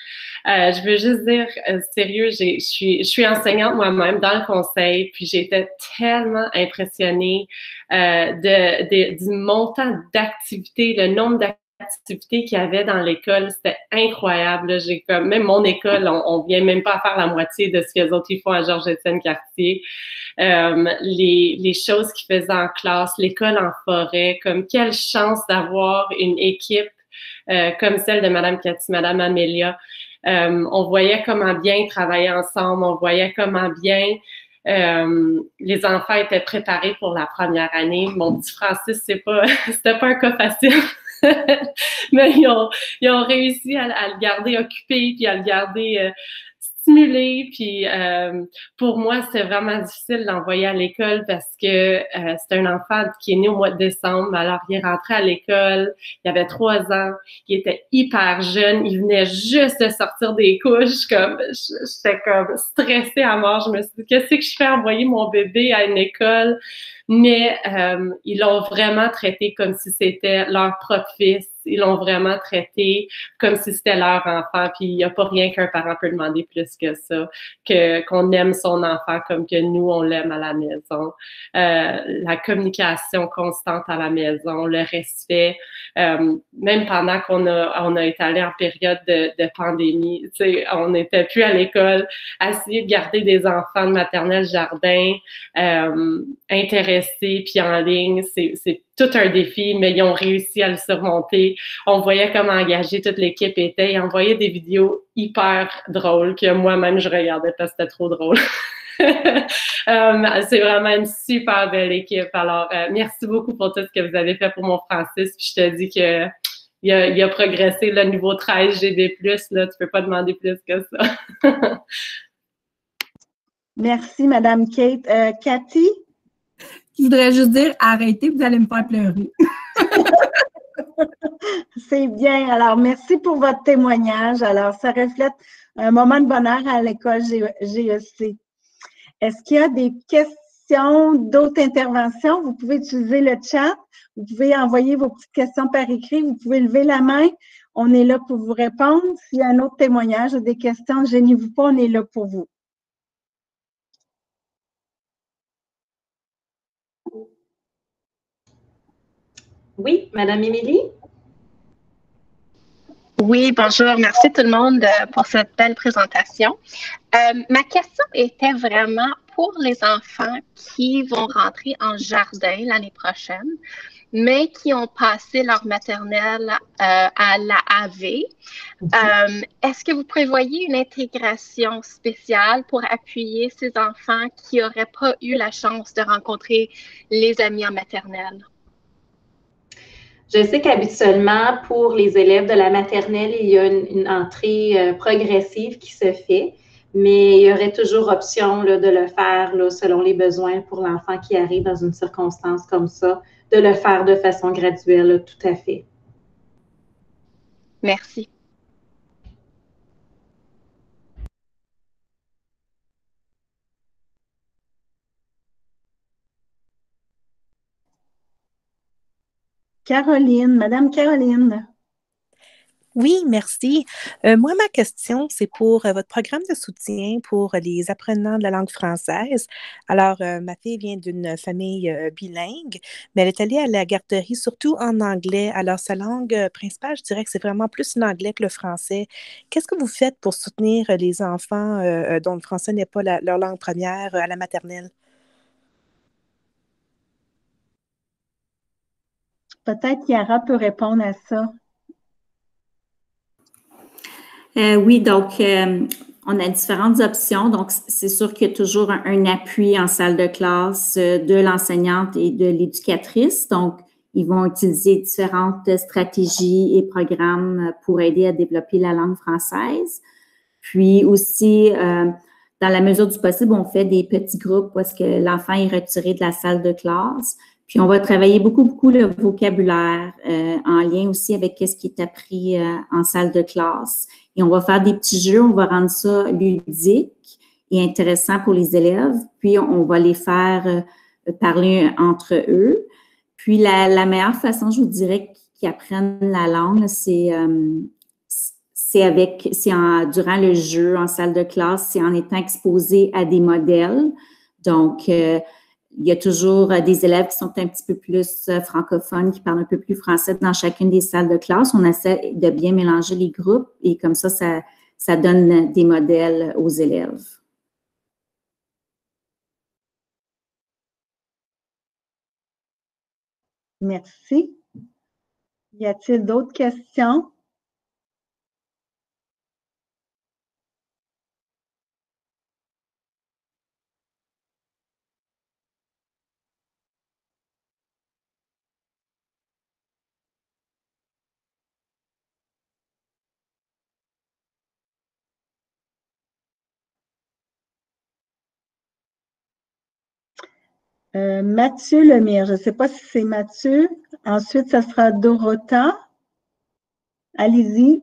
Je veux juste dire, sérieux, je suis enseignante moi-même dans le conseil, puis j'étais tellement impressionnée du montant d'activités, le nombre d'activités qu'il y avait dans l'école, c'était incroyable. Même mon école, on vient même pas à faire la moitié de ce que les autres ils font à Georges-Étienne Cartier. Les choses qu'ils faisaient en classe, l'école en forêt, comme quelle chance d'avoir une équipe comme celle de Madame Cathy, Madame Amélia. On voyait comment bien ils travaillaient ensemble, on voyait comment bien les enfants étaient préparés pour la première année. Mon petit Francis, c'était pas un cas facile. Mais ils ont réussi à le garder occupé, puis à le garder stimulé. Puis pour moi, c'était vraiment difficile de l'envoyer à l'école parce que c'est un enfant qui est né au mois de décembre. Alors, il est rentré à l'école, il avait 3 ans, il était hyper jeune, il venait juste de sortir des couches. J'étais comme stressée à mort. Je me suis dit, qu'est-ce que je fais envoyer mon bébé à une école? Mais ils l'ont vraiment traité comme si c'était leur propre fils. Ils l'ont vraiment traité comme si c'était leur enfant, puis il n'y a pas rien qu'un parent peut demander plus que ça, qu'on aime son enfant comme que nous, on l'aime à la maison. La communication constante à la maison, le respect, même pendant qu'on a été allé en période de pandémie, tu sais, on n'était plus à l'école, essayer de garder des enfants de maternelle jardin intéressés puis en ligne, c'est tout un défi, mais ils ont réussi à le surmonter. On voyait comment engagée toute l'équipe était. Ils envoyaient des vidéos hyper drôles que moi-même je regardais parce que c'était trop drôle. C'est vraiment une super belle équipe. Alors, merci beaucoup pour tout ce que vous avez fait pour mon Francis. Puis je te dis que il a progressé, le niveau 13 GB+, là, tu peux pas demander plus que ça. Merci, Madame Kate. Cathy? Je voudrais juste dire, arrêtez, vous allez me faire pleurer. C'est bien. Alors, merci pour votre témoignage. Alors, ça reflète un moment de bonheur à l'école GEC. Est-ce qu'il y a des questions, d'autres interventions? Vous pouvez utiliser le chat. Vous pouvez envoyer vos petites questions par écrit. Vous pouvez lever la main. On est là pour vous répondre. S'il y a un autre témoignage ou des questions, ne gênez-vous pas, on est là pour vous. Oui, Madame Émilie? Oui, bonjour. Merci tout le monde pour cette belle présentation. Ma question était vraiment pour les enfants qui vont rentrer en jardin l'année prochaine, mais qui ont passé leur maternelle à la AV. Est-ce que vous prévoyez une intégration spéciale pour appuyer ces enfants qui n'auraient pas eu la chance de rencontrer les amis en maternelle? Je sais qu'habituellement, pour les élèves de la maternelle, il y a une entrée progressive qui se fait, mais il y aurait toujours option là, de le faire là, selon les besoins pour l'enfant qui arrive dans une circonstance comme ça, de le faire de façon graduelle, là, tout à fait. Merci. Caroline, Madame Caroline. Oui, merci. Moi, ma question, c'est pour votre programme de soutien pour les apprenants de la langue française. Alors, ma fille vient d'une famille bilingue, mais elle est allée à la garderie surtout en anglais. Alors, sa langue principale, je dirais que c'est vraiment plus l'anglais que le français. Qu'est-ce que vous faites pour soutenir les enfants dont le français n'est pas leur langue première à la maternelle? Peut-être Yara peut répondre à ça. Oui, donc, on a différentes options. Donc, c'est sûr qu'il y a toujours un appui en salle de classe de l'enseignante et de l'éducatrice. Donc, ils vont utiliser différentes stratégies et programmes pour aider à développer la langue française. Puis aussi, dans la mesure du possible, on fait des petits groupes où est-ce que l'enfant est retiré de la salle de classe. Puis, on va travailler beaucoup le vocabulaire en lien aussi avec ce qui est appris en salle de classe. Et on va faire des petits jeux, on va rendre ça ludique et intéressant pour les élèves. Puis, on va les faire parler entre eux. Puis, la meilleure façon, je vous dirais, qu'ils apprennent la langue, c'est durant le jeu en salle de classe, c'est en étant exposé à des modèles. Donc, il y a toujours des élèves qui sont un petit peu plus francophones, qui parlent un peu plus français dans chacune des salles de classe. On essaie de bien mélanger les groupes et comme ça donne des modèles aux élèves. Merci. Y a-t-il d'autres questions? Mathieu Lemire, je ne sais pas si c'est Mathieu. Ensuite, ça sera Dorota. Allez-y.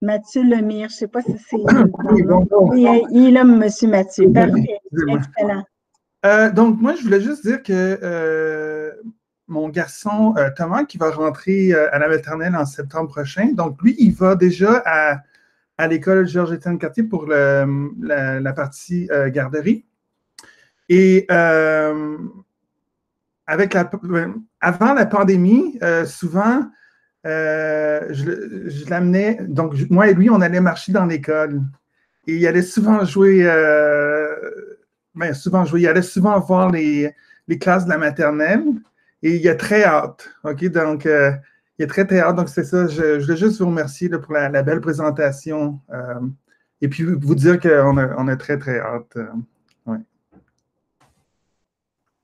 Mathieu Lemire, je ne sais pas si c'est... Il est là, Monsieur Mathieu. Parfait. Excellent. Donc, moi, je voulais juste dire que mon garçon Thomas qui va rentrer à la maternelle en septembre prochain. Donc, lui, il va déjà à l'école Georges-Étienne Cartier pour la partie garderie. Et avant la pandémie, souvent, je l'amenais, donc moi et lui, on allait marcher dans l'école. Et il allait souvent jouer, il allait souvent voir les classes de la maternelle. Et il a très hâte, OK? Donc, il a très hâte. Donc, c'est ça. Je voulais juste vous remercier là, pour la belle présentation. Et puis, vous dire qu'on a très hâte. Ouais.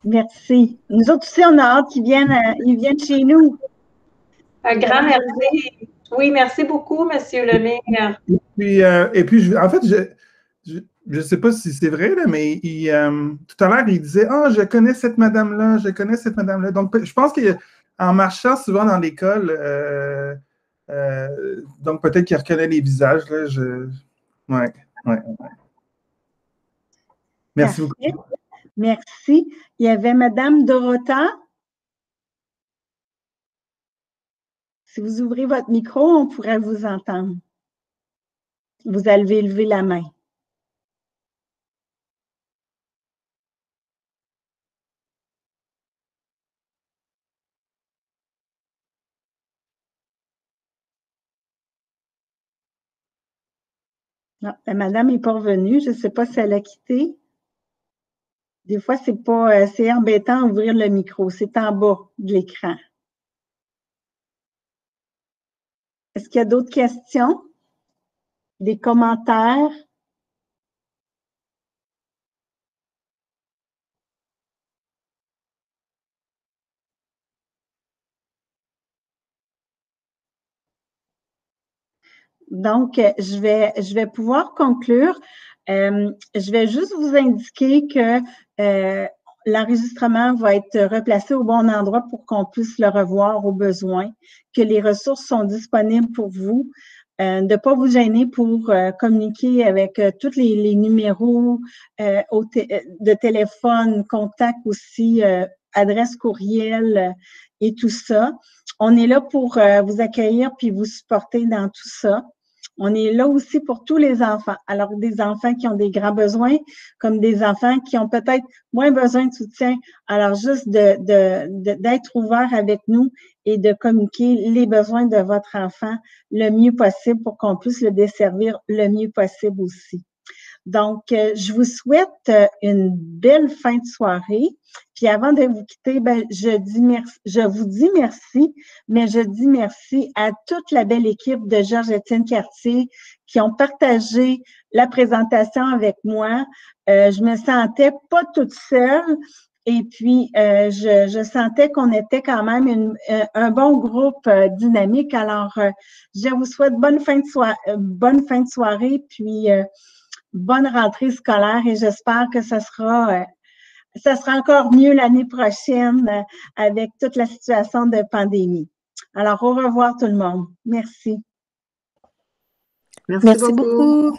Merci. Nous autres aussi, on a hâte qu'ils viennent chez nous. Un grand merci. Oui, merci beaucoup, M. Lemire. Et puis en fait, je ne sais pas si c'est vrai, là, mais tout à l'heure, il disait « Ah, je connais cette madame-là, je connais cette madame-là. » Donc, je pense qu'en marchant souvent dans l'école, donc peut-être qu'il reconnaît les visages. Là, ouais. Merci beaucoup. Merci. Il y avait Madame Dorota. Si vous ouvrez votre micro, on pourrait vous entendre. Vous avez levé la main. Non, la madame n'est pas revenue. Je ne sais pas si elle a quitté. Des fois, c'est embêtant d'ouvrir le micro. C'est en bas de l'écran. Est-ce qu'il y a d'autres questions? Des commentaires? Donc, je vais pouvoir conclure. Je vais juste vous indiquer que l'enregistrement va être replacé au bon endroit pour qu'on puisse le revoir au besoin, que les ressources sont disponibles pour vous, de ne pas vous gêner pour communiquer avec tous les numéros de téléphone, contact aussi, adresse courriel et tout ça. On est là pour vous accueillir puis vous supporter dans tout ça. On est là aussi pour tous les enfants. Alors, des enfants qui ont des grands besoins, comme des enfants qui ont peut-être moins besoin de soutien. Alors, juste d'être ouvert avec nous et de communiquer les besoins de votre enfant le mieux possible pour qu'on puisse le desservir le mieux possible aussi. Donc, je vous souhaite une belle fin de soirée. Puis avant de vous quitter, je vous dis merci, mais je dis merci à toute la belle équipe de Georges-Étienne Cartier qui ont partagé la présentation avec moi. Je me sentais pas toute seule. Et puis, je sentais qu'on était quand même un bon groupe dynamique. Alors, je vous souhaite bonne fin de soirée, puis bonne rentrée scolaire et j'espère que ça sera encore mieux l'année prochaine avec toute la situation de pandémie. Alors, au revoir tout le monde. Merci. Merci beaucoup.